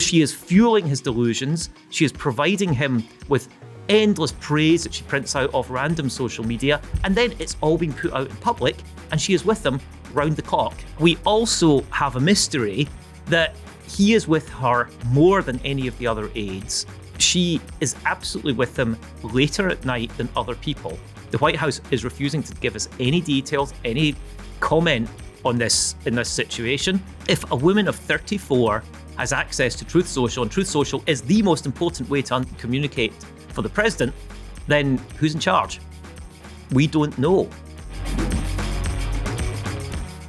She is fueling his delusions. She is providing him with endless praise that she prints out of random social media, and then it's all being put out in public, and she is with them round the clock. We also have a mystery that he is with her more than any of the other aides. She is absolutely with him later at night than other people. The White House is refusing to give us any details, any comment on this in this situation. If a woman of 34 has access to Truth Social, and Truth Social is the most important way to communicate for the president, then who's in charge? We don't know.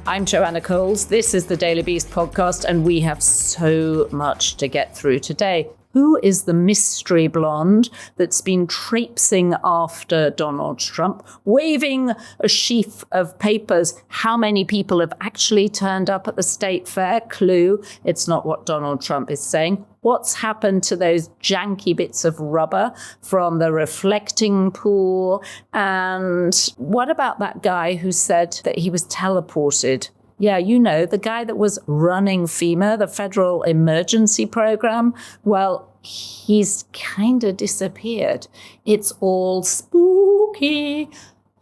I'm Joanna Coles. This is the Daily Beast podcast, and we have so much to get through today. Who is the mystery blonde that's been traipsing after Donald Trump, waving a sheaf of papers? How many people have actually turned up at the state fair? Clue, it's not what Donald Trump is saying. What's happened to those janky bits of rubber from the reflecting pool? And what about that guy who said that he was teleported? Yeah, you know, the guy that was running FEMA, the Federal Emergency Program. Well, he's kind of disappeared. It's all spooky.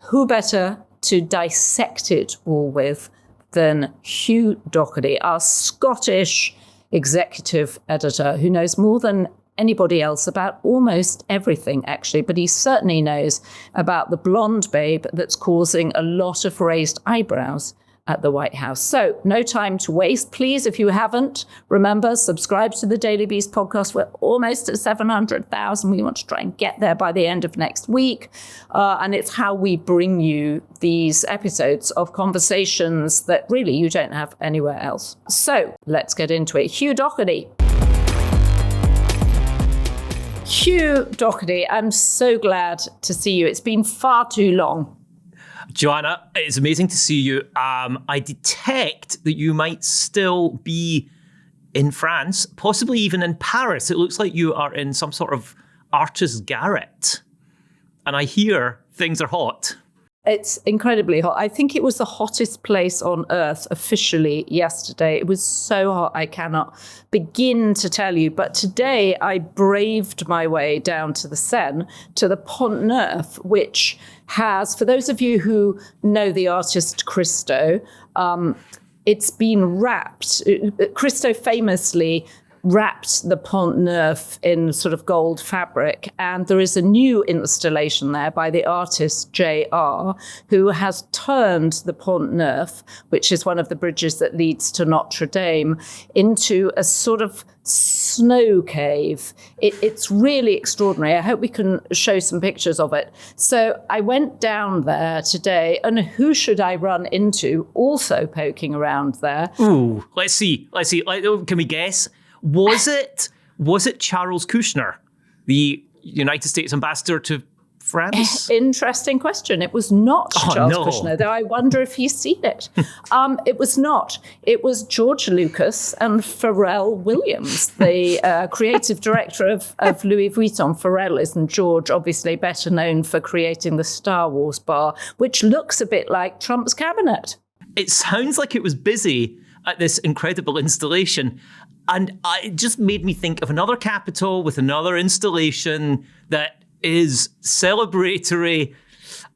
Who better to dissect it all with than Hugh Dougherty, our Scottish executive editor, who knows more than anybody else about almost everything, actually, but he certainly knows about the blonde babe that's causing a lot of raised eyebrows at the White House. So no time to waste. Please, if you haven't, remember, subscribe to the Daily Beast podcast. We're almost at 700,000. We want to try and get there by the end of next week. And it's how we bring you these episodes of conversations that really you don't have anywhere else. So let's get into it. Hugh Dougherty. Hugh Dougherty, I'm so glad to see you. It's been far too long. Joanna, it's amazing to see you. I detect that you might still be in France, possibly even in Paris. It looks like you are in some sort of artist's garret. And I hear things are hot. It's incredibly hot. I think it was the hottest place on earth officially yesterday. It was so hot, I cannot begin to tell you. But today I braved my way down to the Seine, to the Pont Neuf, which has, for those of you who know the artist Christo, it's been wrapped. Christo famously wrapped the Pont Neuf in sort of gold fabric. And there is a new installation there by the artist JR, who has turned the Pont Neuf, which is one of the bridges that leads to Notre Dame, into a sort of snow cave. It's really extraordinary. I hope we can show some pictures of it. So I went down there today, and who should I run into also poking around there? Ooh, let's see. Can we guess? Was it Charles Kushner, the United States ambassador to France? Interesting question. It was not Charles Kushner, though I wonder if he's seen it. It was not. It was George Lucas and Pharrell Williams, the creative director of Louis Vuitton. Pharrell is, and George, obviously better known for creating the Star Wars bar, which looks a bit like Trump's cabinet. It sounds like it was busy at this incredible installation. And it just made me think of another capital with another installation that is celebratory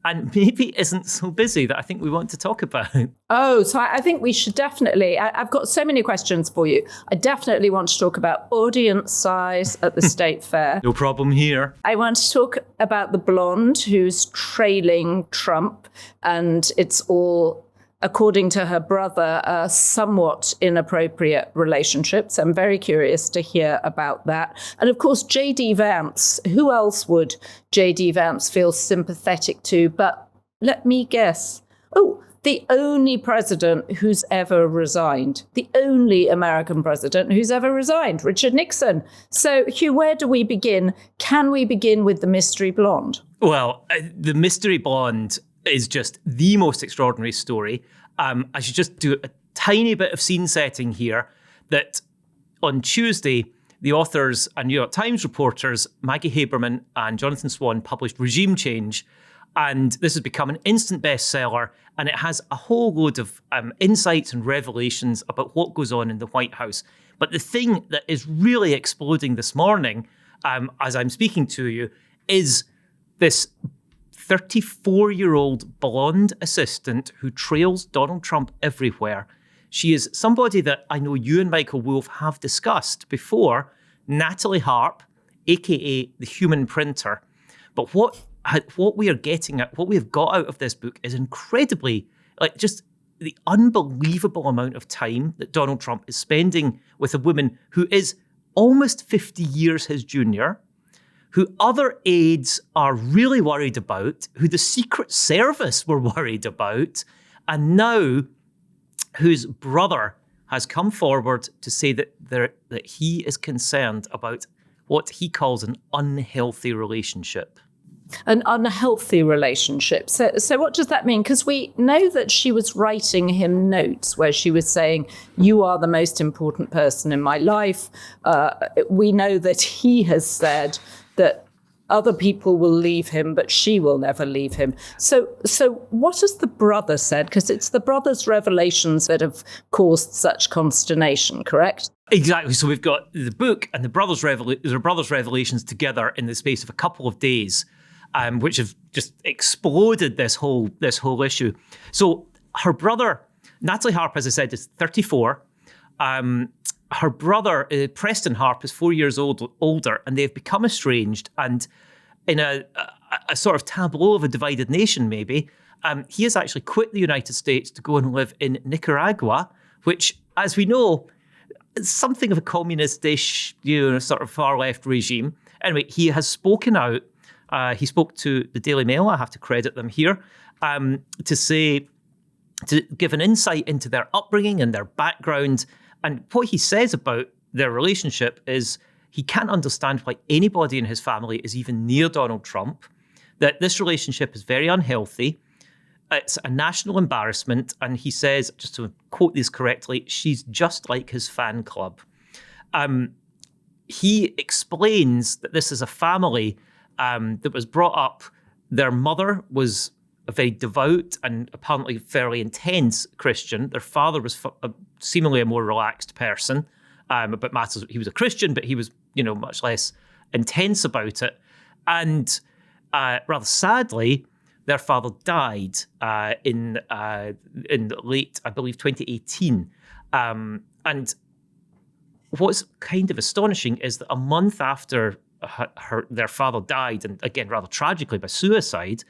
and maybe isn't so busy that I think we want to talk about. Oh, so I think we should definitely, I've got so many questions for you. I definitely want to talk about audience size at the State Fair. No problem here. I want to talk about the blonde who's trailing Trump, and it's all, according to her brother, a somewhat inappropriate relationship. So I'm very curious to hear about that. And of course, J.D. Vance. Who else would J.D. Vance feel sympathetic to? But let me guess. Oh, the only president who's ever resigned. The only American president who's ever resigned, Richard Nixon. So, Hugh, where do we begin? Can we begin with the mystery blonde? Well, the mystery blonde is just the most extraordinary story. I should just do a tiny bit of scene setting here, that on Tuesday, the authors and New York Times reporters, Maggie Haberman and Jonathan Swan, published Regime Change. And this has become an instant bestseller, and it has a whole load of insights and revelations about what goes on in the White House. But the thing that is really exploding this morning, as I'm speaking to you, is this 34-year-old blonde assistant who trails Donald Trump everywhere. She is somebody that I know you and Michael Wolff have discussed before, Natalie Harp, aka the human printer. But what we are getting at, what we have got out of this book is incredibly, just the unbelievable amount of time that Donald Trump is spending with a woman who is almost 50 years his junior, who other aides are really worried about, who the Secret Service were worried about, and now whose brother has come forward to say that he is concerned about what he calls an unhealthy relationship. An unhealthy relationship. So what does that mean? Because we know that she was writing him notes where she was saying, you are the most important person in my life. We know that he has said that other people will leave him, but she will never leave him. So what has the brother said? Because it's the brother's revelations that have caused such consternation, correct? Exactly. So we've got the book and the brother's revelations together in the space of a couple of days, which have just exploded this whole issue. So her brother, Natalie Harp, as I said, is 34. Her brother, Preston Harp, is 4 years older, and they've become estranged. And in a sort of tableau of a divided nation, maybe, he has actually quit the United States to go and live in Nicaragua, which, as we know, is something of a communist-ish, sort of far-left regime. Anyway, he has spoken out. He spoke to the Daily Mail, I have to credit them here, to give an insight into their upbringing and their background. And what he says about their relationship is he can't understand why anybody in his family is even near Donald Trump, that this relationship is very unhealthy. It's a national embarrassment. And he says, just to quote this correctly, she's just like his fan club. He explains that this is a family that was brought up. Their mother was a very devout and apparently fairly intense Christian. Their father was seemingly a more relaxed person about matters. He was a Christian, but he was, much less intense about it. And rather sadly, their father died in late, I believe, 2018. And what's kind of astonishing is that a month after their father died, and again, rather tragically by suicide,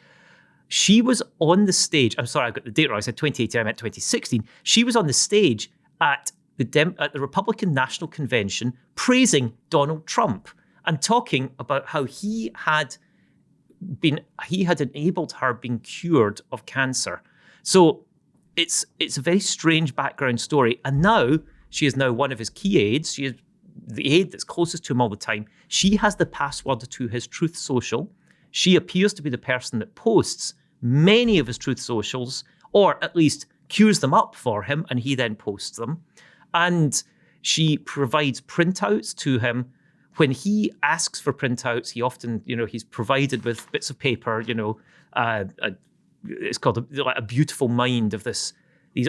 she was on the stage. I'm sorry, I got the date wrong. I said 2018, I meant 2016. She was on the stage at the Republican National Convention praising Donald Trump and talking about how he had enabled her being cured of cancer. So it's a very strange background story. And now she is now one of his key aides. She is the aide that's closest to him all the time. She has the password to his Truth Social. She appears to be the person that posts many of his Truth Socials, or at least queues them up for him, and he then posts them. And she provides printouts to him. When he asks for printouts, he often, he's provided with bits of paper, it's called a beautiful mind of this.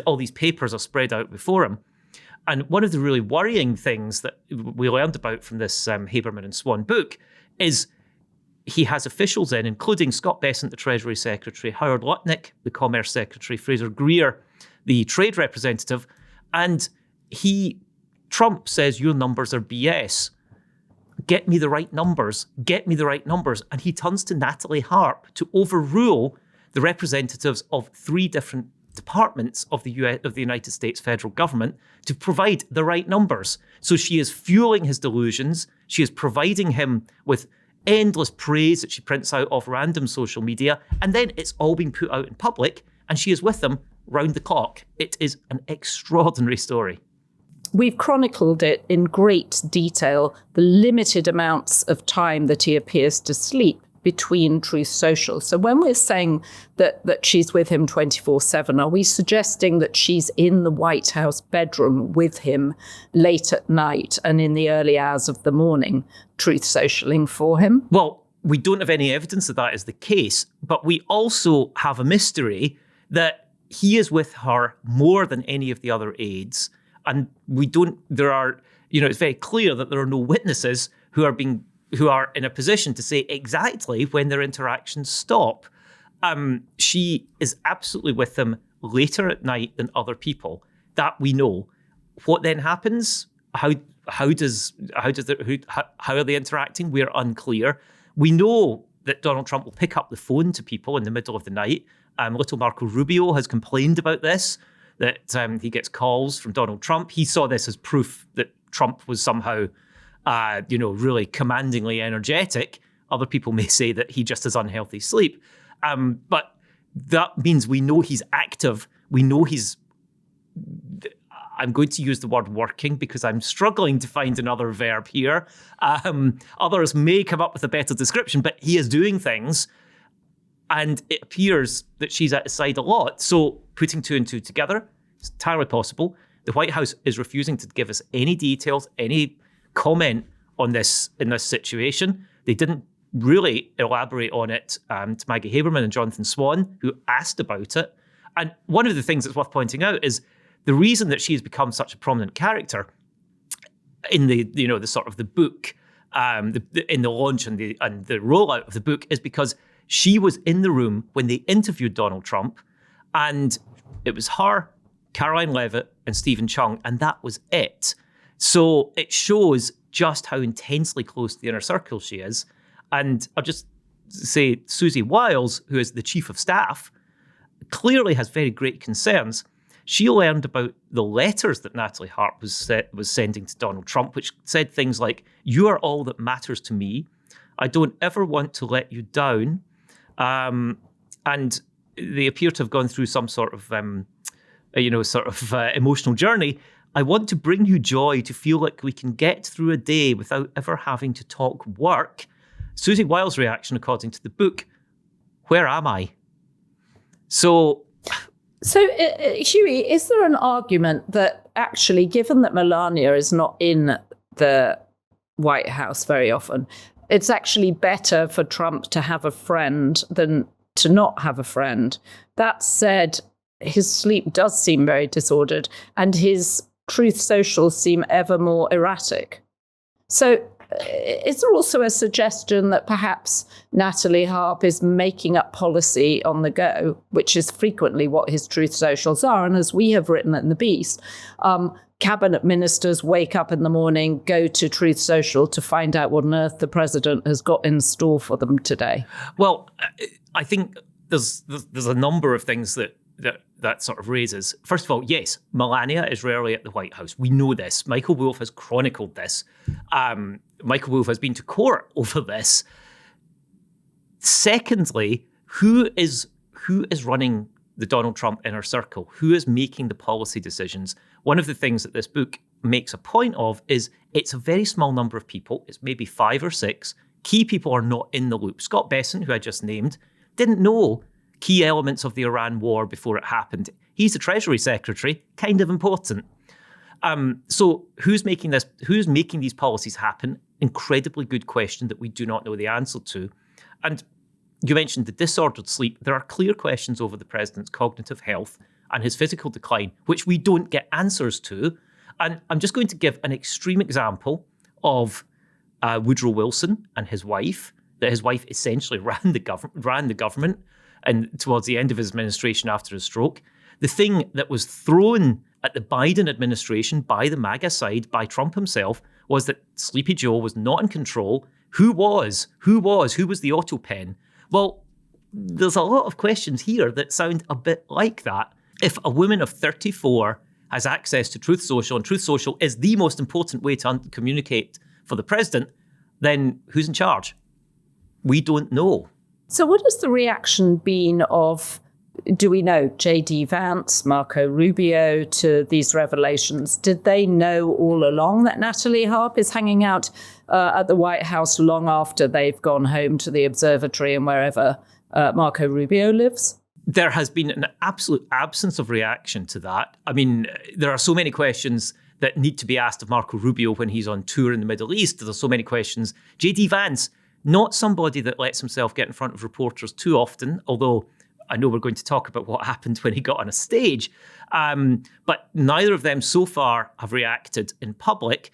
All these papers are spread out before him. And one of the really worrying things that we learned about from this Haberman and Swan book is he has officials in, including Scott Bessent, the Treasury Secretary, Howard Lutnick, the Commerce Secretary, Fraser Greer, the Trade Representative, and Trump says, your numbers are BS. Get me the right numbers. Get me the right numbers. And he turns to Natalie Harp to overrule the representatives of 3 different departments of the United States federal government to provide the right numbers. So she is fueling his delusions. She is providing him with endless praise that she prints out off random social media. And then it's all being put out in public, and she is with them round the clock. It is an extraordinary story. We've chronicled it in great detail, the limited amounts of time that he appears to sleep between Truth Social. So when we're saying that she's with him 24/7, are we suggesting that she's in the White House bedroom with him late at night and in the early hours of the morning, Truth Socialing for him? Well, we don't have any evidence that is the case, but we also have a mystery that he is with her more than any of the other aides. And it's very clear that there are no witnesses who are in a position to say exactly when their interactions stop. She is absolutely with them later at night than other people. That we know. What then happens? How are they interacting? We're unclear. We know that Donald Trump will pick up the phone to people in the middle of the night. Little Marco Rubio has complained about this, that he gets calls from Donald Trump. He saw this as proof that Trump was somehow, really commandingly energetic. Other people may say that he just has unhealthy sleep. But that means we know he's active. We know I'm going to use the word working because I'm struggling to find another verb here. Others may come up with a better description, but he is doing things. And it appears that she's at his side a lot. So putting two and two together is entirely possible. The White House is refusing to give us any details, any comment on this in this situation. They didn't really elaborate on it to Maggie Haberman and Jonathan Swan, who asked about it. And one of the things that's worth pointing out is the reason that she has become such a prominent character in the sort of the book, in the launch and the rollout of the book is because she was in the room when they interviewed Donald Trump, and it was her, Caroline Leavitt, and Stephen Chung, and that was it. So it shows just how intensely close to the inner circle she is. And I'll just say Susie Wiles, who is the chief of staff, clearly has very great concerns. She learned about the letters that Natalie Harp was sending to Donald Trump, which said things like, "You are all that matters to me. I don't ever want to let you down." And they appear to have gone through some sort of, emotional journey. "I want to bring you joy to feel like we can get through a day without ever having to talk work." Susie Wiles' reaction, according to the book, "Where am I?" So, Hughie, is there an argument that actually, given that Melania is not in the White House very often, it's actually better for Trump to have a friend than to not have a friend? That said, his sleep does seem very disordered, and his Truth Socials seem ever more erratic. So is there also a suggestion that perhaps Natalie Harp is making up policy on the go, which is frequently what his Truth Socials are? And as we have written in The Beast, cabinet ministers wake up in the morning, go to Truth Social to find out what on earth the president has got in store for them today. Well, I think there's a number of things that sort of raises. First of all, yes, Melania is rarely at the White House. We know this. Michael Wolff has chronicled this. Michael Wolff has been to court over this. Secondly, who is running the Donald Trump inner circle? Who is making the policy decisions? One of the things that this book makes a point of is it's a very small number of people. It's maybe 5 or 6. Key people are not in the loop. Scott Bessent, who I just named, didn't know key elements of the Iran war before it happened. He's the Treasury Secretary, kind of important. So who's making these policies happen? Incredibly good question that we do not know the answer to. And you mentioned the disordered sleep. There are clear questions over the president's cognitive health and his physical decline, which we don't get answers to. And I'm just going to give an extreme example of Woodrow Wilson and his wife, that his wife essentially ran the government and towards the end of his administration after his stroke. The thing that was thrown at the Biden administration by the MAGA side, by Trump himself, was that Sleepy Joe was not in control. Who was the auto pen? Well, there's a lot of questions here that sound a bit like that. If a woman of 34 has access to Truth Social, and Truth Social is the most important way to communicate for the president, then who's in charge? We don't know. So what has the reaction been of, do we know, J.D. Vance, Marco Rubio to these revelations? Did they know all along that Natalie Harp is hanging out at the White House long after they've gone home to the observatory and wherever Marco Rubio lives? There has been an absolute absence of reaction to that. I mean, there are so many questions that need to be asked of Marco Rubio when he's on tour in the Middle East. There's so many questions. J.D. Vance, not somebody that lets himself get in front of reporters too often, although I know we're going to talk about what happened when he got on a stage. But neither of them so far have reacted in public.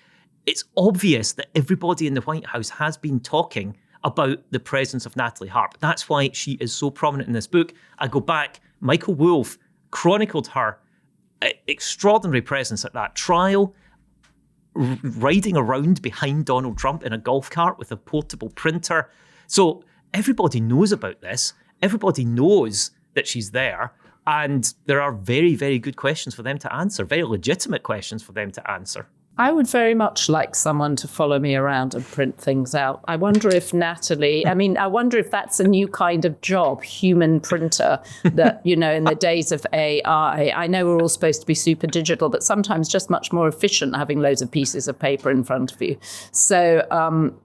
it's obvious that everybody in the White House has been talking about the presence of Natalie Harp. That's why she is so prominent in this book. I go back, Michael Wolff chronicled her extraordinary presence at that trial, riding around behind Donald Trump in a golf cart with a portable printer. So everybody knows about this. Everybody knows that she's there. And there are very, very good questions for them to answer, very legitimate questions for them to answer. I would very much like someone to follow me around and print things out. I wonder if I wonder if that's a new kind of job, human printer, that, in the days of AI, I know we're all supposed to be super digital, but sometimes just much more efficient having loads of pieces of paper in front of you. So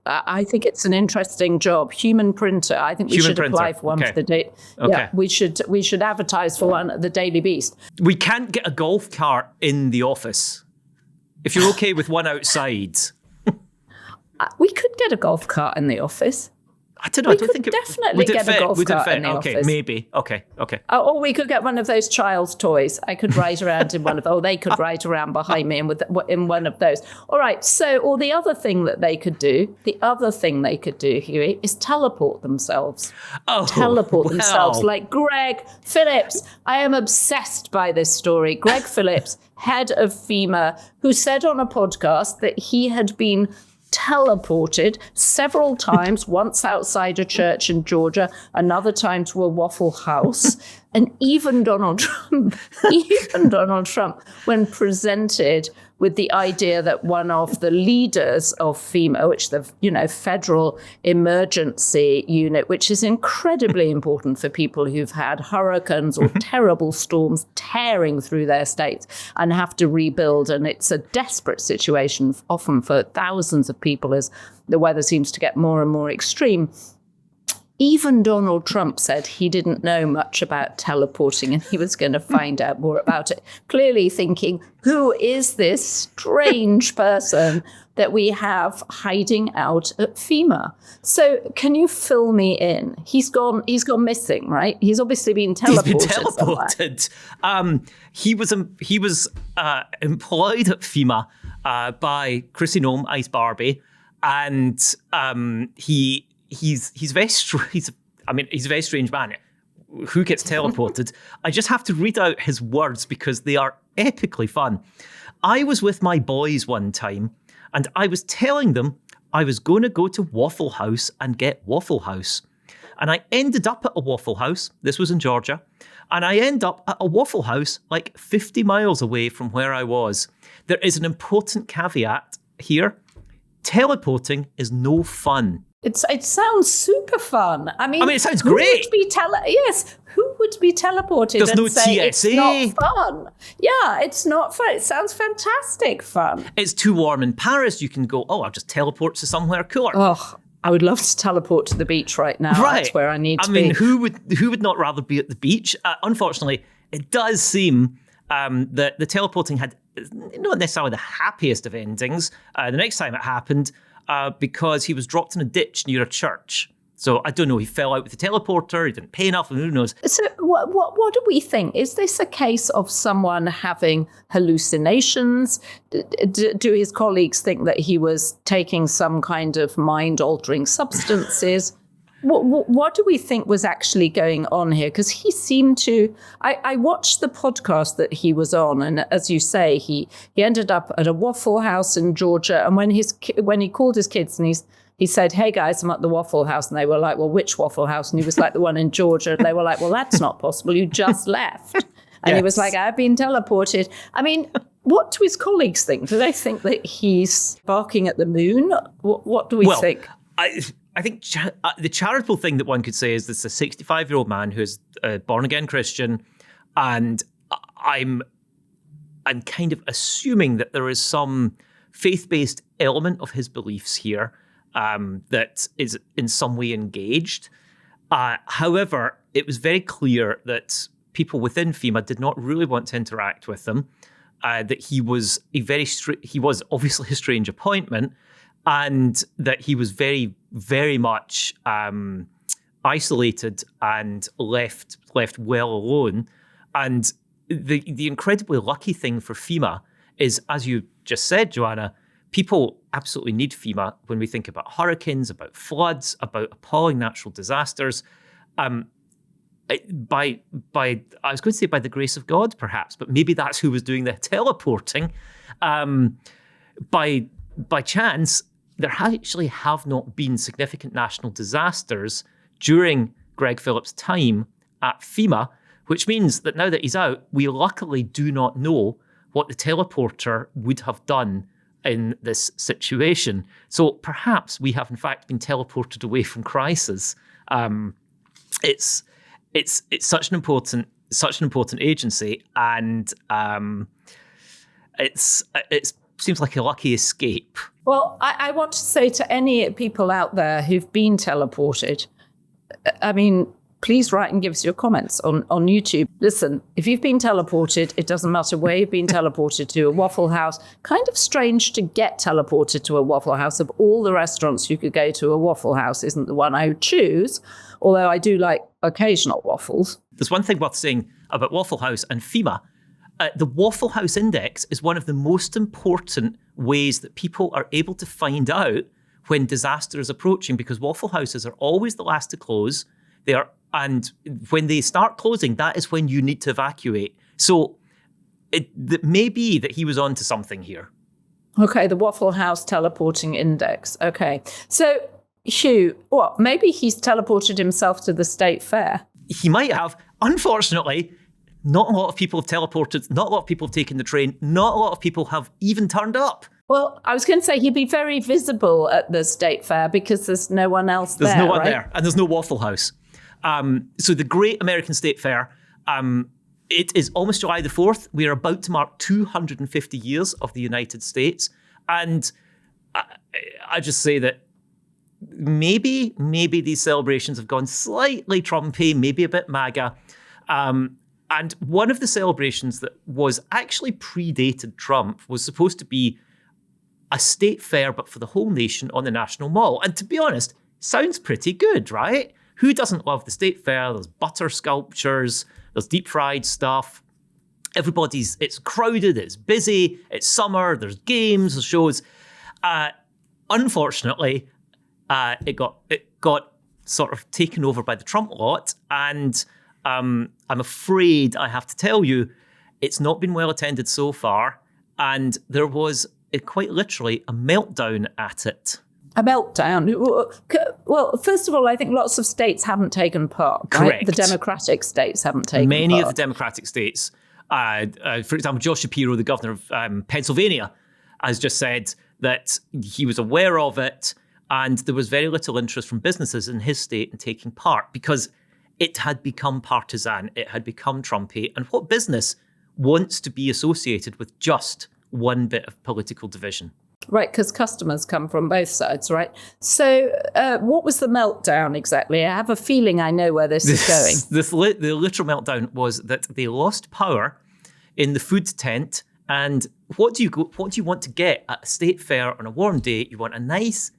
I think it's an interesting job, human printer. I think we should apply for one for the day. Okay. Yeah, we should advertise for one at the Daily Beast. We can't get a golf cart in the office. If you're okay with one outside. We could get a golf cart in the office. I don't know. We could definitely get a golf cart in the office. Okay, maybe. Okay. Or we could get one of those child's toys. I could ride around in one of those. They could ride around behind me in one of those. All right. So, or the other thing they could do, Huey, is teleport themselves. Themselves. Like Greg Phillips. I am obsessed by this story. Greg Phillips, head of FEMA, who said on a podcast that he had been teleported several times, once outside a church in Georgia, another time to a Waffle House. And even Donald Trump, when presented with the idea that one of the leaders of FEMA, which the Federal Emergency Unit, which is incredibly important for people who've had hurricanes or terrible storms tearing through their states and have to rebuild. And it's a desperate situation, often for thousands of people as the weather seems to get more and more extreme. Even Donald Trump said he didn't know much about teleporting and he was going to find out more about it, clearly thinking, who is this strange person that we have hiding out at FEMA? So can you fill me in? He's gone missing, right? He's obviously been teleported. He was employed at FEMA by Chrissy Nome, Ice Barbie, and he's a very strange man. Who gets teleported? I just have to read out his words because they are epically fun. I was with my boys one time and I was telling them I was going to go to Waffle House and get Waffle House. And I ended up at a Waffle House. This was in Georgia. And I end up at a Waffle House like 50 miles away from where I was. There is an important caveat here. Teleporting is no fun. It sounds super fun. I mean, it sounds great. Who would be teleported? There's no say TSA. It's not fun. Yeah, it's not fun. It sounds fantastic fun. It's too warm in Paris. You can go, I'll just teleport to somewhere cooler. Oh, I would love to teleport to the beach right now. Right. That's where I need to be. Who would not rather be at the beach? Unfortunately, it does seem that the teleporting had not necessarily the happiest of endings. The next time it happened, because he was dropped in a ditch near a church. So I don't know, he fell out with the teleporter, he didn't pay enough, and who knows. So what do we think? Is this a case of someone having hallucinations? Do his colleagues think that he was taking some kind of mind-altering substances? What do we think was actually going on here? Because he seemed to... I watched the podcast that he was on, and as you say, he ended up at a Waffle House in Georgia, and when he called his kids and he said, "Hey guys, I'm at the Waffle House," and they were like, "Well, which Waffle House?" And he was like, "The one in Georgia." And they were like, "Well, that's not possible. You just left." And He was like, "I've been teleported." I mean, what do his colleagues think? Do they think that he's barking at the moon? What do we think? I think the charitable thing that one could say is this is a 65-year-old man who is a born-again Christian, and I'm kind of assuming that there is some faith-based element of his beliefs here that is in some way engaged. However, it was very clear that people within FEMA did not really want to interact with him, that he was obviously a strange appointment, and that he was very, very much isolated and left well alone. And the incredibly lucky thing for FEMA is, as you just said, Joanna, people absolutely need FEMA when we think about hurricanes, about floods, about appalling natural disasters. By I was going to say by the grace of God, perhaps, but maybe that's who was doing the teleporting. By chance, there actually have not been significant national disasters during Greg Phillips' time at FEMA, which means that now that he's out, we luckily do not know what the teleporter would have done in this situation. So perhaps we have in fact been teleported away from crisis. It's such an important agency, and it seems like a lucky escape. Well, I want to say to any people out there who've been teleported, I mean, please write and give us your comments on YouTube. Listen, if you've been teleported, it doesn't matter where you've been teleported to, a Waffle House. Kind of strange to get teleported to a Waffle House. Of all the restaurants you could go to, a Waffle House isn't the one I would choose, although I do like occasional waffles. There's one thing worth saying about Waffle House and FEMA. The Waffle House Index is one of the most important ways that people are able to find out when disaster is approaching, because Waffle Houses are always the last to close. And when they start closing, that is when you need to evacuate. So it may be that he was onto something here. Okay, the Waffle House teleporting index. Okay. So, Hugh, maybe he's teleported himself to the state fair. He might have. Unfortunately, not a lot of people have teleported. Not a lot of people have taken the train. Not a lot of people have even turned up. Well, I was going to say he'd be very visible at the state fair because there's no one else there. There's no one right? there, and there's no Waffle House. So the Great American State Fair, it is almost July the 4th. We are about to mark 250 years of the United States. And I just say that maybe these celebrations have gone slightly Trumpy, maybe a bit MAGA. And one of the celebrations that was actually predated Trump was supposed to be a state fair, but for the whole nation on the National Mall. And to be honest, sounds pretty good, right? Who doesn't love the state fair? There's butter sculptures, there's deep fried stuff. It's crowded, it's busy, it's summer, there's games, there's shows. Unfortunately, it got sort of taken over by the Trump lot, and I'm afraid I have to tell you, it's not been well attended so far, and there was quite literally a meltdown at it. A meltdown. Well, first of all, I think lots of states haven't taken part. Right? Correct. The Democratic states haven't taken part. Many of the Democratic states, for example, Josh Shapiro, the governor of Pennsylvania, has just said that he was aware of it, and there was very little interest from businesses in his state in taking part because it had become partisan, it had become Trumpy, and what business wants to be associated with just one bit of political division? Right, because customers come from both sides, right? So what was the meltdown exactly? I have a feeling I know where this is going. The literal meltdown was that they lost power in the food tent. And what do you want to get at a state fair on a warm day? You want a nice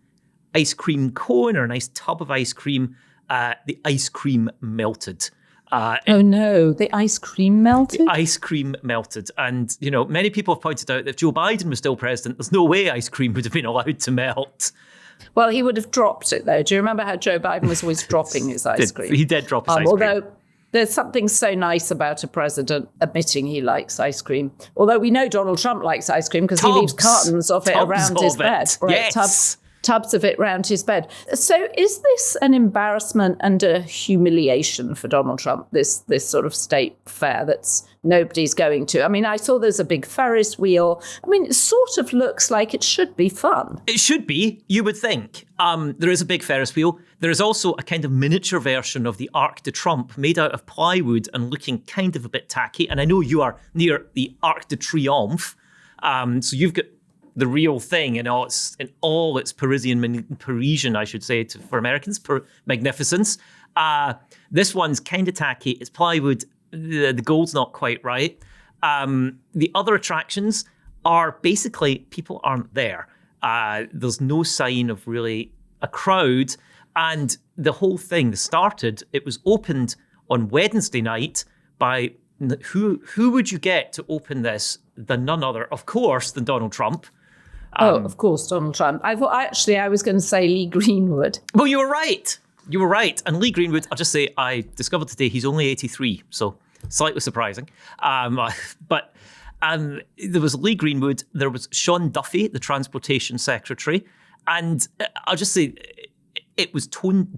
ice cream cone or a nice tub of ice cream. The ice cream melted. Oh no, the ice cream melted? The ice cream melted. And, many people have pointed out that if Joe Biden was still president, there's no way ice cream would have been allowed to melt. Well, he would have dropped it, though. Do you remember how Joe Biden was always dropping his ice cream? He did drop his ice cream. Although there's something so nice about a president admitting he likes ice cream. Although we know Donald Trump likes ice cream because he leaves cartons of it around his bed. Right? Yes. Tubs of it round his bed. So is this an embarrassment and a humiliation for Donald Trump, this sort of state fair that's nobody's going to? I mean, I saw there's a big Ferris wheel. I mean, it sort of looks like it should be fun. It should be, you would think. There is a big Ferris wheel. There is also a kind of miniature version of the Arc de Trump made out of plywood and looking kind of a bit tacky. And I know you are near the Arc de Triomphe. So you've got the real thing in all its Parisian, I should say, for Americans, magnificence. This one's kind of tacky. It's plywood. The gold's not quite right. The other attractions are basically people aren't there. There's no sign of really a crowd. And the whole thing started, it was opened on Wednesday night by who would you get to open this than none other, of course, than Donald Trump. Of course, Donald Trump. I was going to say Lee Greenwood. Well, you were right. You were right. And Lee Greenwood, I'll just say, I discovered today he's only 83, so slightly surprising. But there was Lee Greenwood, there was Sean Duffy, the Transportation Secretary, and I'll just say it was tone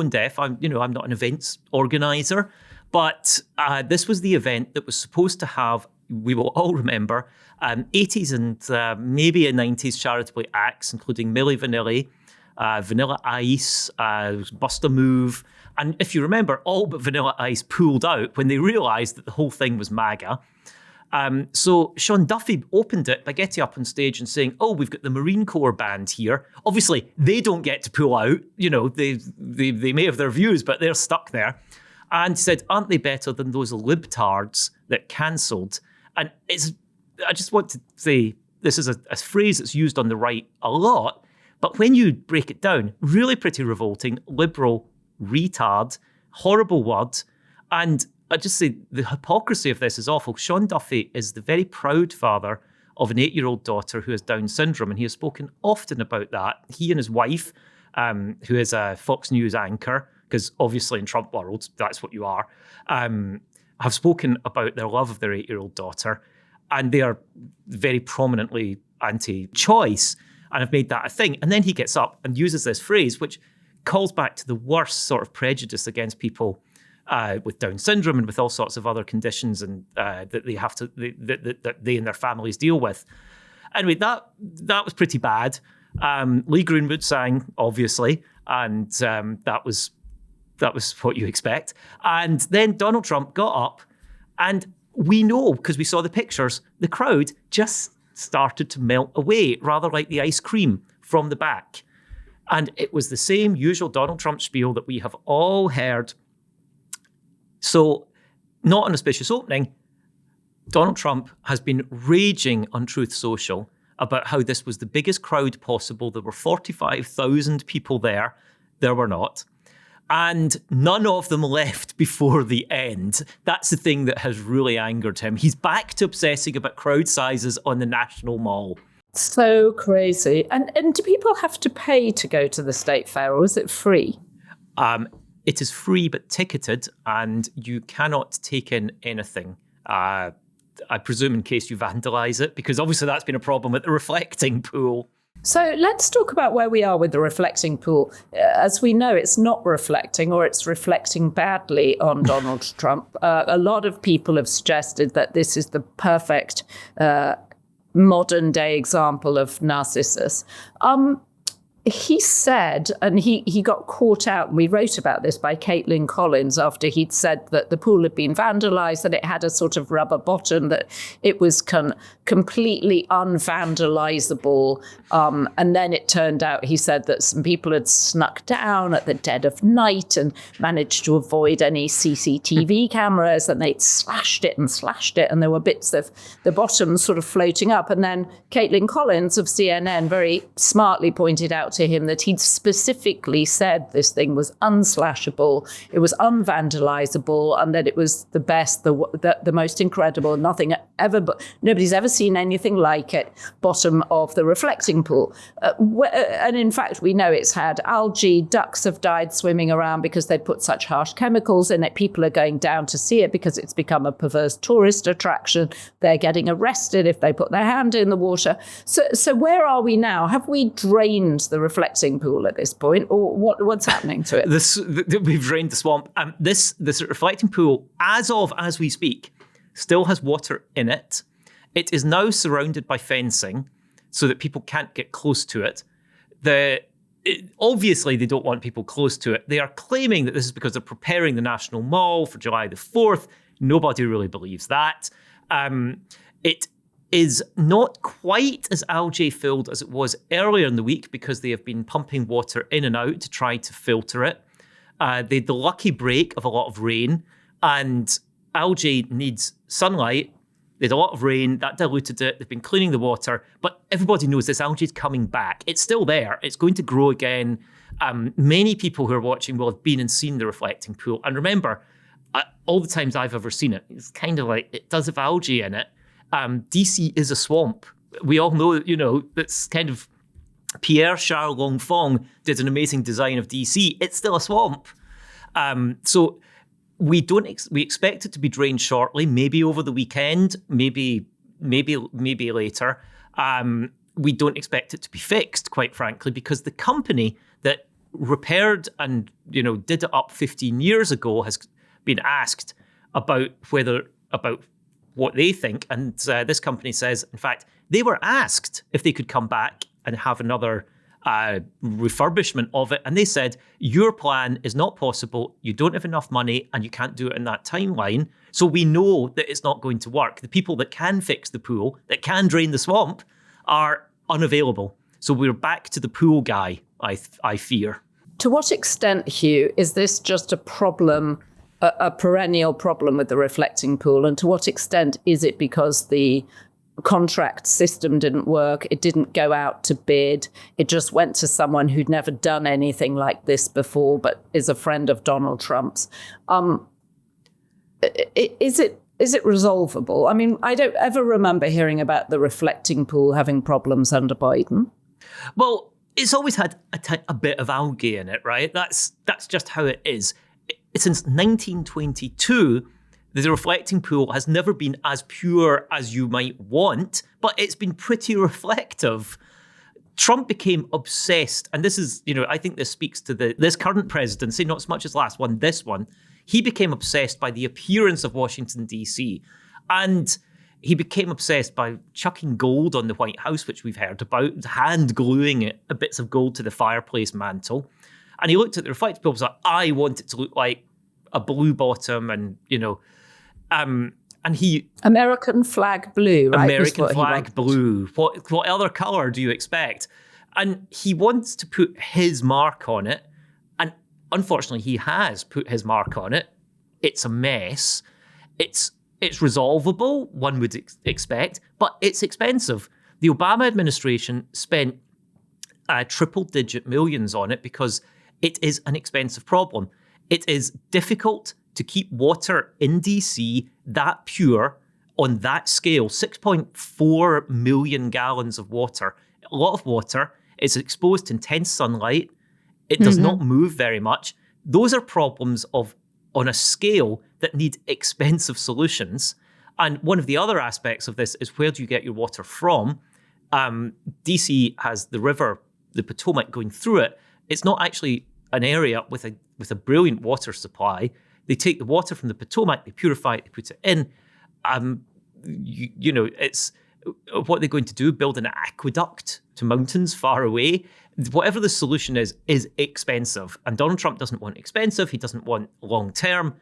deaf. I'm not an events organizer, but this was the event that was supposed to have, we will all remember, 80s and maybe a 90s charitable acts, including Milli Vanilli, Vanilla Ice, Bust a Move. And if you remember, all but Vanilla Ice pulled out when they realised that the whole thing was MAGA. So Sean Duffy opened it by getting up on stage and saying, "Oh, we've got the Marine Corps band here. Obviously, they don't get to pull out. They may have their views, but they're stuck there." And said, "Aren't they better than those libtards that cancelled?" And I just want to say, this is a phrase that's used on the right a lot, but when you break it down, really pretty revolting, liberal, retard, horrible word. And I just say the hypocrisy of this is awful. Sean Duffy is the very proud father of an 8-year-old daughter who has Down syndrome, and he has spoken often about that. He and his wife, who is a Fox News anchor, because obviously in Trumpworld, that's what you are, have spoken about their love of their 8-year-old daughter, and they are very prominently anti-choice and have made that a thing. And then he gets up and uses this phrase, which calls back to the worst sort of prejudice against people with Down syndrome and with all sorts of other conditions and that they have to that they and their families deal with. Anyway, that was pretty bad. Lee Greenwood sang, obviously, and that was what you expect. And then Donald Trump got up, and we know, because we saw the pictures, the crowd just started to melt away, rather like the ice cream from the back. And it was the same usual Donald Trump spiel that we have all heard. So, not an auspicious opening. Donald Trump has been raging on Truth Social about how this was the biggest crowd possible. There were 45,000 people there. There were not. And none of them left before the end. That's the thing that has really angered him. He's back to obsessing about crowd sizes on the National Mall. So crazy. And do people have to pay to go to the State Fair, or is it free? It is free but ticketed, and you cannot take in anything. I presume in case you vandalise it, because obviously that's been a problem at the reflecting pool. So let's talk about where we are with the reflecting pool. As we know, it's not reflecting, or it's reflecting badly on Donald Trump. A lot of people have suggested that this is the perfect modern day example of Narcissus. He said, and he got caught out, and we wrote about this by Caitlin Collins after he'd said that the pool had been vandalised, that it had a sort of rubber bottom, that it was completely unvandalisable. And then it turned out, he said, that some people had snuck down at the dead of night and managed to avoid any CCTV cameras, and they'd slashed it, and there were bits of the bottom sort of floating up. And then Caitlin Collins of CNN very smartly pointed out to him that he'd specifically said this thing was unslashable, it was unvandalizable, and that it was the best, the most incredible, nobody's ever seen anything like it, bottom of the reflecting pool. And in fact, we know it's had algae, ducks have died swimming around because they'd put such harsh chemicals in it. People are going down to see it because it's become a perverse tourist attraction. They're getting arrested if they put their hand in the water. So where are we now? Have we drained the reflecting pool at this point, or what's happening to it? We've drained the swamp. This reflecting pool, as we speak, still has water in it. It is now surrounded by fencing so that people can't get close to it. Obviously, they don't want people close to it. They are claiming that this is because they're preparing the National Mall for July the 4th. Nobody really believes that. It is not quite as algae-filled as it was earlier in the week because they have been pumping water in and out to try to filter it. They had the lucky break of a lot of rain, and algae needs sunlight. They had a lot of rain, that diluted it. They've been cleaning the water, but everybody knows this algae is coming back. It's still there. It's going to grow again. Many people who are watching will have been and seen the reflecting pool. And remember, all the times I've ever seen it, it's kind of like, it does have algae in it. DC is a swamp. we all know, that's kind of Pierre Charles Longfong did an amazing design of DC. It's still a swamp. So we expect it to be drained shortly, maybe over the weekend, maybe later. We don't expect it to be fixed, quite frankly, because the company that repaired and did it up 15 years ago has been asked about what they think, and this company says, in fact, they were asked if they could come back and have another refurbishment of it, and they said, your plan is not possible, you don't have enough money, and you can't do it in that timeline, so we know that it's not going to work. The people that can fix the pool, that can drain the swamp, are unavailable. So we're back to the pool guy, I fear. To what extent, Hugh, is this just a problem, a perennial problem with the reflecting pool, and to what extent is it because the contract system didn't work, it didn't go out to bid, it just went to someone who'd never done anything like this before but is a friend of Donald Trump's? Is it resolvable? I mean, I don't ever remember hearing about the reflecting pool having problems under Biden. Well, it's always had a bit of algae in it, right? That's just how it is. Since 1922, the reflecting pool has never been as pure as you might want, but it's been pretty reflective. Trump became obsessed, and this is, I think this speaks to this current presidency, not as much as last one, this one. He became obsessed by the appearance of Washington, D.C., and he became obsessed by chucking gold on the White House, which we've heard about, hand gluing bits of gold to the fireplace mantle. And he looked at the reflective pool and was like, I want it to look like a blue bottom, and, and he... American flag blue, right? American flag blue. What other colour do you expect? And he wants to put his mark on it. And unfortunately, he has put his mark on it. It's a mess. It's resolvable, one would expect, but it's expensive. The Obama administration spent triple-digit millions on it because it is an expensive problem. It is difficult to keep water in DC that pure on that scale. 6.4 million gallons of water, a lot of water. It's exposed to intense sunlight. It does not move very much. Those are problems on a scale that need expensive solutions. And one of the other aspects of this is, where do you get your water from? DC has the river, the Potomac, going through it. It's not actually an area with a brilliant water supply. They take the water from the Potomac, they purify it, they put it in. It's what they're going to do, build an aqueduct to mountains far away. Whatever the solution is expensive. And Donald Trump doesn't want expensive. He doesn't want long term.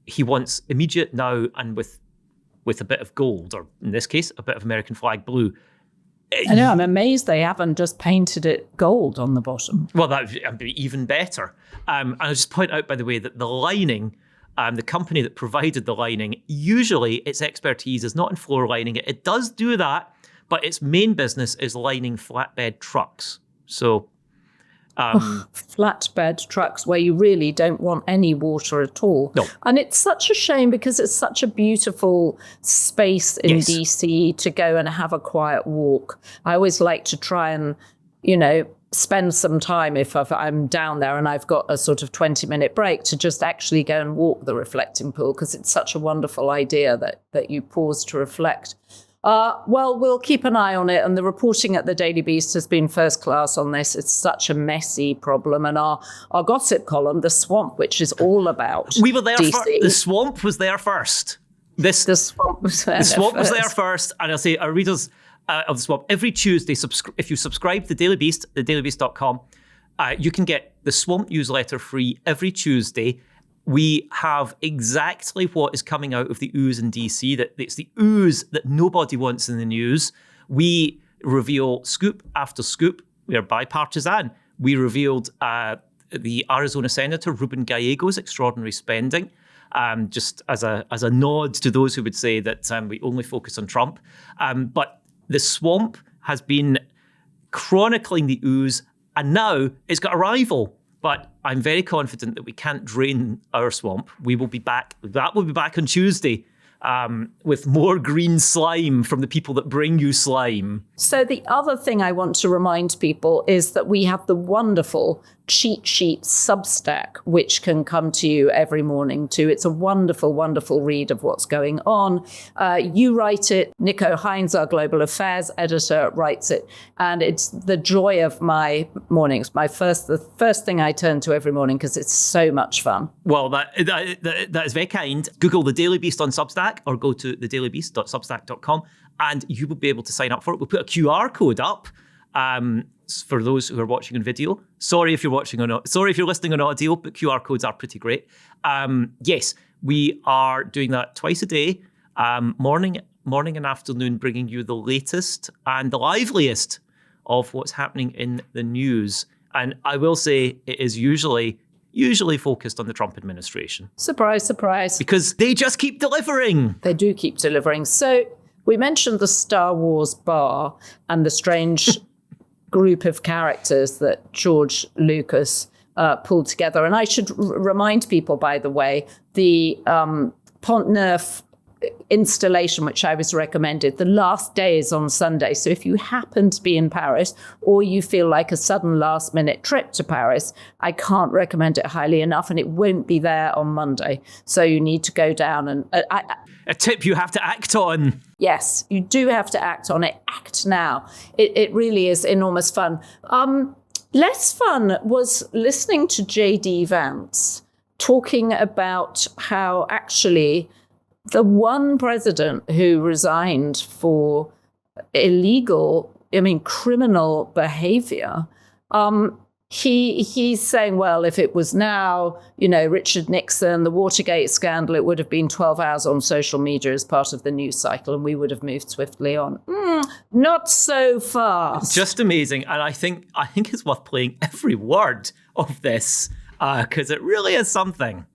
He wants immediate now, and with a bit of gold, or in this case, a bit of American flag blue. I know, I'm amazed they haven't just painted it gold on the bottom. Well, that would be even better. And I'll just point out, by the way, that the lining, the company that provided the lining, usually its expertise is not in floor lining. It does do that, but its main business is lining flatbed trucks. So... flatbed trucks where you really don't want any water at all. No. And it's such a shame because it's such a beautiful space in DC to go and have a quiet walk. I always like to try and, spend some time if I'm down there and I've got a sort of 20-minute break to just actually go and walk the reflecting pool, because it's such a wonderful idea that you pause to reflect. Well, we'll keep an eye on it, and the reporting at the Daily Beast has been first class on this. It's such a messy problem, and our gossip column, The Swamp, which is all about we were there DC. The Swamp was there first. The Swamp was there was there first, and I'll say our readers of The Swamp, every Tuesday, if you subscribe to the Daily Beast, thedailybeast.com, you can get the Swamp newsletter free every Tuesday. We have exactly what is coming out of the ooze in DC. That it's the ooze that nobody wants in the news. We reveal scoop after scoop. We are bipartisan. We revealed the Arizona Senator Ruben Gallego's extraordinary spending, just as a nod to those who would say that we only focus on Trump. But the Swamp has been chronicling the ooze, and now it's got a rival. But I'm very confident that we can't drain our swamp. We will be back. That will be back on Tuesday. with more green slime from the people that bring you slime. So the other thing I want to remind people is that we have the wonderful cheat sheet Substack, which can come to you every morning too. It's a wonderful, wonderful read of what's going on. You write it. Nico Hines, our global affairs editor, writes it. And it's the joy of my mornings. The first thing I turn to every morning because it's so much fun. Well, that is very kind. Google The Daily Beast on Substack or go to thedailybeast.substack.com and you will be able to sign up for it. We'll put a QR code up for those who are watching on video. Sorry if you're listening on audio, but QR codes are pretty great. Yes, we are doing that twice a day, morning and afternoon, bringing you the latest and the liveliest of what's happening in the news. And I will say it is usually focused on the Trump administration. Surprise, surprise. Because they just keep delivering. They do keep delivering. So we mentioned the Star Wars bar and the strange group of characters that George Lucas pulled together. And I should remind people, by the way, the Pont Neuf installation, which I was recommended, the last day is on Sunday. So if you happen to be in Paris or you feel like a sudden last minute trip to Paris, I can't recommend it highly enough, and it won't be there on Monday. So you need to go down and... a tip you have to act on. Yes, you do have to act on it. Act now. It really is enormous fun. Less fun was listening to J.D. Vance talking about how actually the one president who resigned for criminal behavior, he's saying, well, if it was now, Richard Nixon, the Watergate scandal, it would have been 12 hours on social media as part of the news cycle, and we would have moved swiftly on. Not so fast. Just amazing. And I think it's worth playing every word of this because it really is something.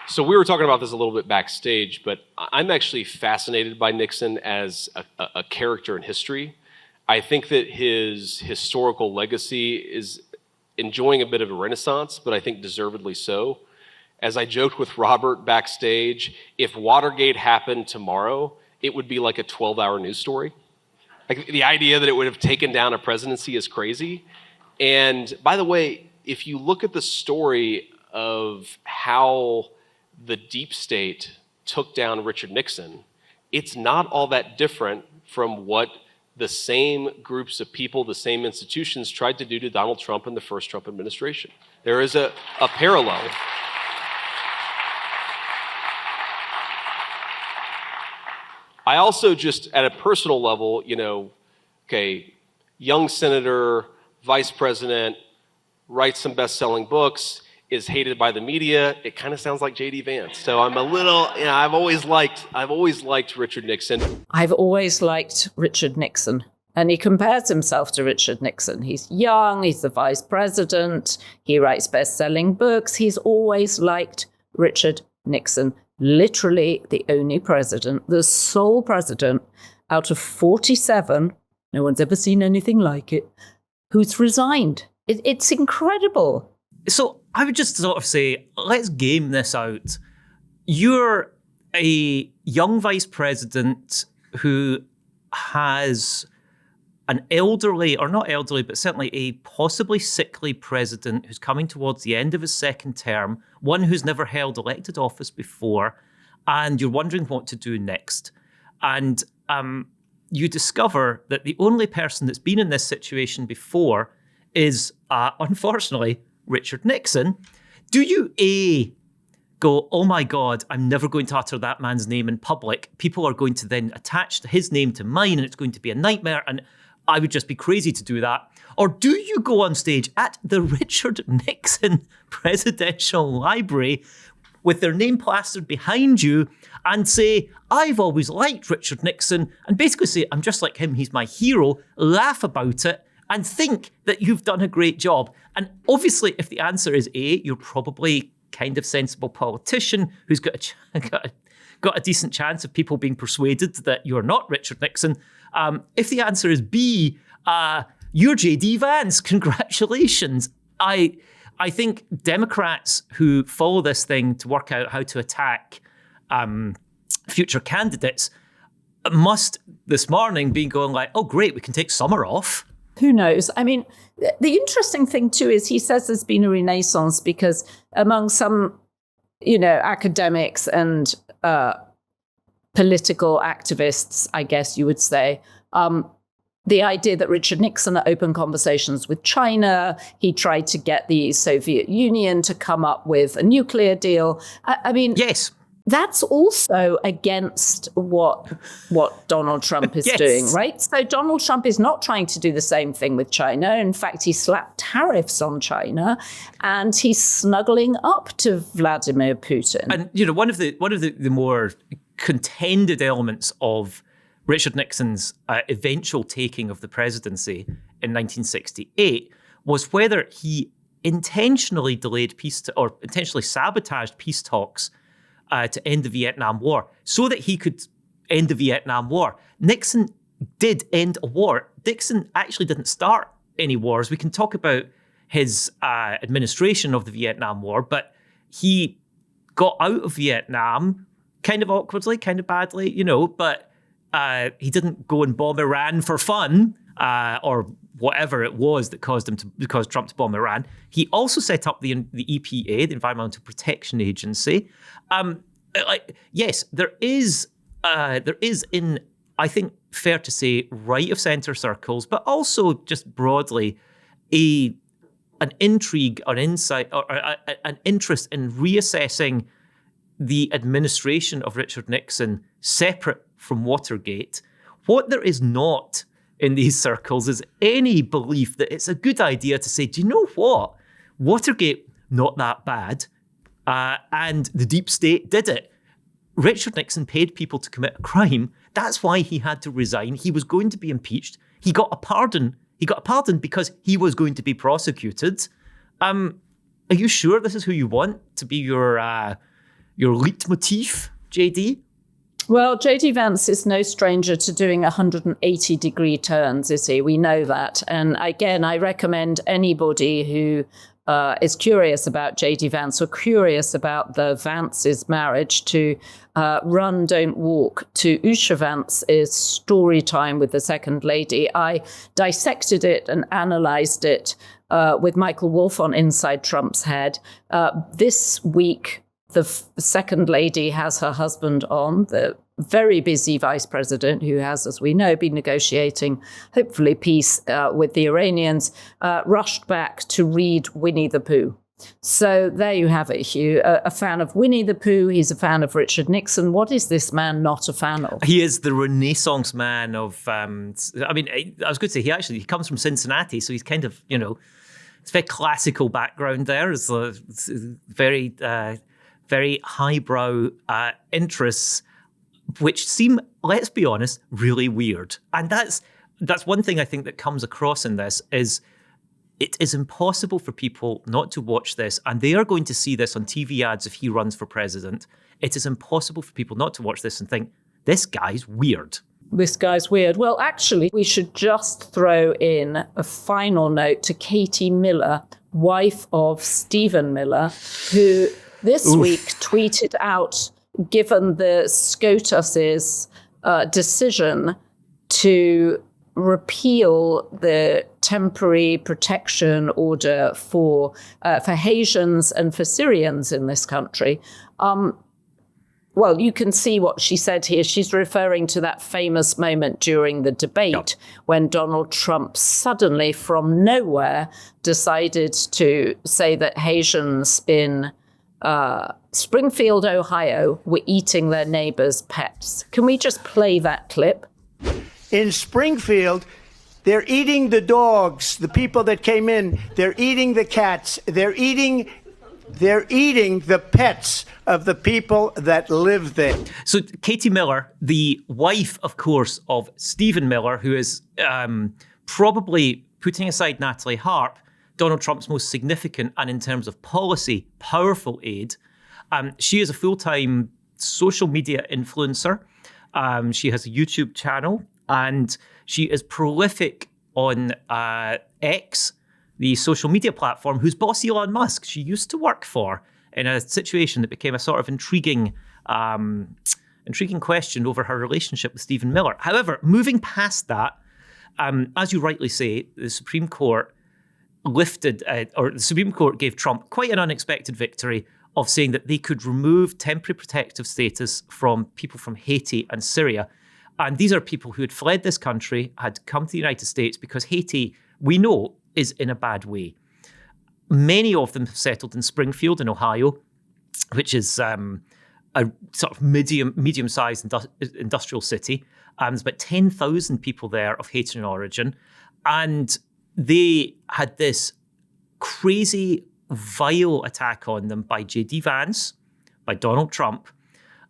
So we were talking about this a little bit backstage, but I'm actually fascinated by Nixon as a character in history. I think that his historical legacy is enjoying a bit of a renaissance, but I think deservedly so. As I joked with Robert backstage, if Watergate happened tomorrow, it would be like a 12-hour news story. Like, the idea that it would have taken down a presidency is crazy. And by the way, if you look at the story of how the deep state took down Richard Nixon, it's not all that different from what the same groups of people, the same institutions tried to do to Donald Trump in the first Trump administration. There is a parallel. I also just, at a personal level, young senator, vice president, writes some best-selling books, is hated by the media. It kind of sounds like J.D. Vance. So I'm a little, I've always liked Richard Nixon. I've always liked Richard Nixon. And he compares himself to Richard Nixon. He's young, he's the vice president, he writes best-selling books. He's always liked Richard Nixon. Literally the only president, the sole president out of 47, no one's ever seen anything like it, who's resigned. It's incredible. So I would just sort of say, let's game this out. You're a young vice president who has an elderly, or not elderly, but certainly a possibly sickly president who's coming towards the end of his second term, one who's never held elected office before, and you're wondering what to do next. And you discover that the only person that's been in this situation before is, unfortunately, Richard Nixon. Do you A, go, oh my God, I'm never going to utter that man's name in public. People are going to then attach his name to mine and it's going to be a nightmare and I would just be crazy to do that. Or do you go on stage at the Richard Nixon Presidential Library with their name plastered behind you and say, I've always liked Richard Nixon, and basically say, I'm just like him, he's my hero, laugh about it, and think that you've done a great job. And obviously, if the answer is A, you're probably kind of sensible politician who's got a decent chance of people being persuaded that you're not Richard Nixon. If the answer is B, you're J.D. Vance. Congratulations. I think Democrats who follow this thing to work out how to attack future candidates must this morning be going like, oh, great, we can take summer off. Who knows? I mean, the interesting thing, too, is he says there's been a renaissance because among some, academics and political activists, I guess you would say, the idea that Richard Nixon opened conversations with China, he tried to get the Soviet Union to come up with a nuclear deal. I mean, yes, that's also against what Donald Trump is yes. doing, right? So Donald Trump is not trying to do the same thing with China. In fact, he slapped tariffs on China, and he's snuggling up to Vladimir Putin. And one of the more contended elements of Richard Nixon's eventual taking of the presidency in 1968 was whether he intentionally delayed or intentionally sabotaged peace talks to end the Vietnam War so that he could end the Vietnam War. Nixon did end a war. Nixon actually didn't start any wars. We can talk about his administration of the Vietnam War, but he got out of Vietnam kind of awkwardly, kind of badly, but he didn't go and bomb Iran for fun or whatever it was that caused Trump to bomb Iran. He also set up the EPA, the Environmental Protection Agency. Yes, there is in, I think, fair to say, right of centre circles, but also just broadly an intrigue, an insight, or an interest in reassessing the administration of Richard Nixon separate from Watergate. What there is not in these circles is any belief that it's a good idea to say, do you know what? Watergate, not that bad. And the deep state did it. Richard Nixon paid people to commit a crime. That's why he had to resign. He was going to be impeached. He got a pardon. He got a pardon because he was going to be prosecuted. Are you sure this is who you want to be your leitmotif, JD? Well, JD Vance is no stranger to doing 180-degree turns, is he? We know that. And again, I recommend anybody who is curious about JD Vance or curious about the Vance's marriage to Run, Don't Walk to Usha Vance's story time with the Second Lady. I dissected it and analysed it with Michael Wolff on Inside Trump's Head. This week, the Second Lady has her husband on, the very busy vice president who has, as we know, been negotiating, hopefully, peace with the Iranians, rushed back to read Winnie the Pooh. So there you have it, Hugh. A fan of Winnie the Pooh. He's a fan of Richard Nixon. What is this man not a fan of? He is the Renaissance man of, I was going to say, he comes from Cincinnati, so he's kind of, it's very classical background there. It's very highbrow interests, which seem, let's be honest, really weird. And that's one thing I think that comes across in this is it is impossible for people not to watch this, and they are going to see this on TV ads if he runs for president. It is impossible for people not to watch this and think, this guy's weird. This guy's weird. Well, actually, we should just throw in a final note to Katie Miller, wife of Stephen Miller, who this week tweeted out, given the SCOTUS's decision to repeal the temporary protection order for Haitians and for Syrians in this country. Well, you can see what she said here. She's referring to that famous moment during the debate when Donald Trump suddenly, from nowhere, decided to say that Haitians in Springfield, Ohio, were eating their neighbors' pets. Can we just play that clip? In Springfield, they're eating the dogs, the people that came in. They're eating the cats. They're eating the pets of the people that live there. So Katie Miller, the wife, of course, of Stephen Miller, who is probably, putting aside Natalie Harp, Donald Trump's most significant and in terms of policy, powerful aide. She is a full-time social media influencer. She has a YouTube channel and she is prolific on X, the social media platform whose boss Elon Musk she used to work for. in a situation that became a sort of intriguing question over her relationship with Stephen Miller. However, moving past that, as you rightly say, the Supreme Court the Supreme Court gave Trump quite an unexpected victory of saying that they could remove temporary protective status from people from Haiti and Syria. And these are people who had fled this country, had come to the United States because Haiti, we know, is in a bad way. Many of them have settled in Springfield in Ohio, which is a sort of medium-sized industrial city. There's about 10,000 people there of Haitian origin. And they had this crazy, vile attack on them by J.D. Vance, by Donald Trump.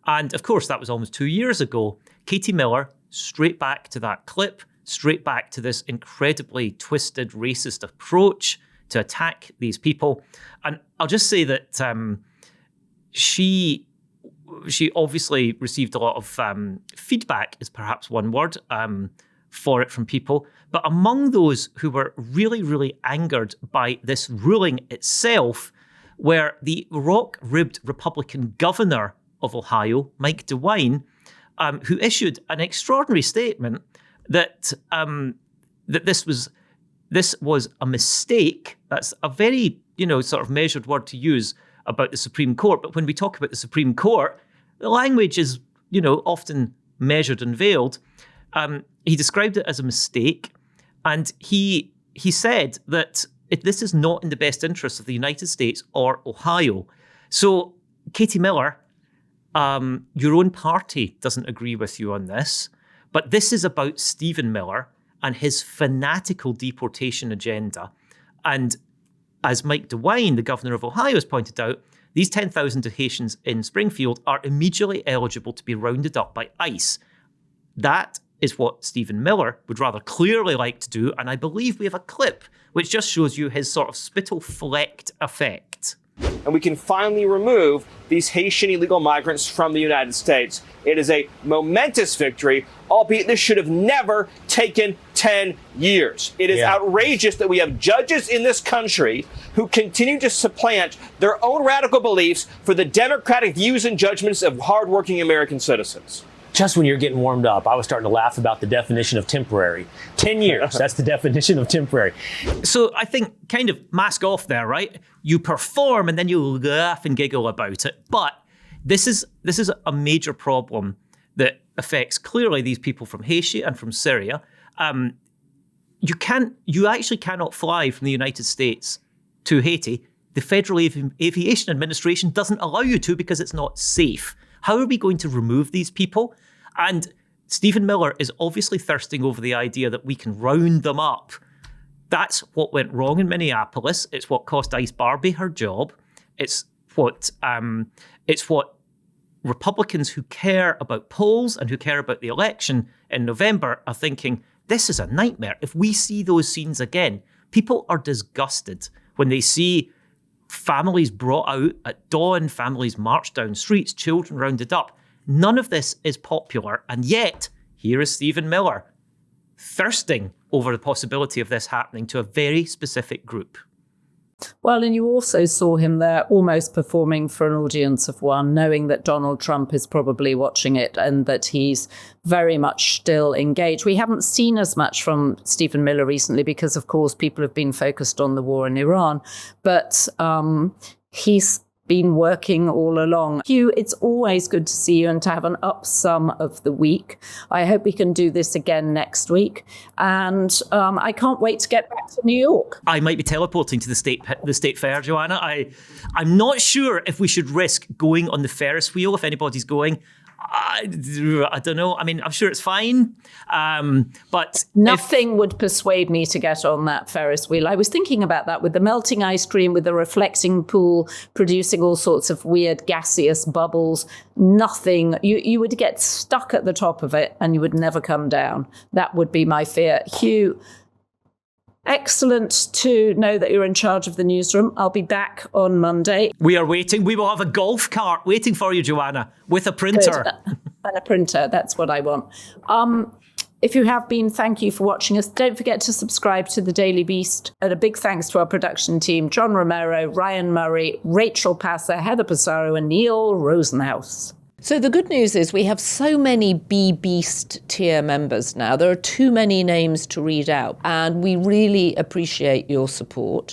And of course, that was almost 2 years ago. Katie Miller, straight back to that clip, straight back to this incredibly twisted, racist approach to attack these people. And I'll just say that she obviously received a lot of feedback, is perhaps one word, for it from people. But among those who were really, really angered by this ruling itself were the rock-ribbed Republican governor of Ohio, Mike DeWine, who issued an extraordinary statement that this was a mistake. That's a very, sort of measured word to use about the Supreme Court. But when we talk about the Supreme Court, the language is, often measured and veiled. He described it as a mistake, and he said that this is not in the best interests of the United States or Ohio. So, Katie Miller, your own party doesn't agree with you on this, but this is about Stephen Miller and his fanatical deportation agenda. And as Mike DeWine, the governor of Ohio, has pointed out, these 10,000 Haitians in Springfield are immediately eligible to be rounded up by ICE. That is what Stephen Miller would rather clearly like to do, and I believe we have a clip which just shows you his sort of spittle-flecked effect. And we can finally remove these Haitian illegal migrants from the United States. It is a momentous victory, albeit this should have never taken 10 years. It is outrageous that we have judges in this country who continue to supplant their own radical beliefs for the democratic views and judgments of hardworking American citizens. Just when you're getting warmed up, I was starting to laugh about the definition of temporary. 10 years, that's the definition of temporary. So I think kind of mask off there, right? You perform and then you laugh and giggle about it. But this is a major problem that affects clearly these people from Haiti and from Syria. You actually cannot fly from the United States to Haiti. The Federal Aviation Administration doesn't allow you to because it's not safe. How are we going to remove these people? And Stephen Miller is obviously thirsting over the idea that we can round them up. That's what went wrong in Minneapolis. It's what cost Ice Barbie her job. It's what Republicans who care about polls and who care about the election in November are thinking, this is a nightmare. If we see those scenes again, people are disgusted when they see families brought out at dawn, families marched down streets, children rounded up. None of this is popular. And yet, here is Stephen Miller thirsting over the possibility of this happening to a very specific group. Well, and you also saw him there almost performing for an audience of one, knowing that Donald Trump is probably watching it and that he's very much still engaged. We haven't seen as much from Stephen Miller recently because, of course, people have been focused on the war in Iran. But he's been working all along. Hugh, it's always good to see you and to have an up sum of the week. I hope we can do this again next week. And I can't wait to get back to New York. I might be teleporting to the state fair, Joanna. I'm not sure if we should risk going on the Ferris wheel if anybody's going. I don't know. I mean, I'm sure it's fine. But nothing would persuade me to get on that Ferris wheel. I was thinking about that with the melting ice cream, with the reflecting pool, producing all sorts of weird gaseous bubbles. Nothing. You would get stuck at the top of it and you would never come down. That would be my fear. Hugh, excellent to know that you're in charge of the newsroom. I'll be back on Monday. We are waiting. We will have a golf cart waiting for you, Joanna, with a printer. Good. And a printer. That's what I want. If you have been, thank you for watching us. Don't forget to subscribe to The Daily Beast. And a big thanks to our production team, John Romero, Ryan Murray, Rachel Passer, Heather Passaro, and Neil Rosenhaus. So the good news is we have so many B-Beast tier members now. There are too many names to read out, and we really appreciate your support.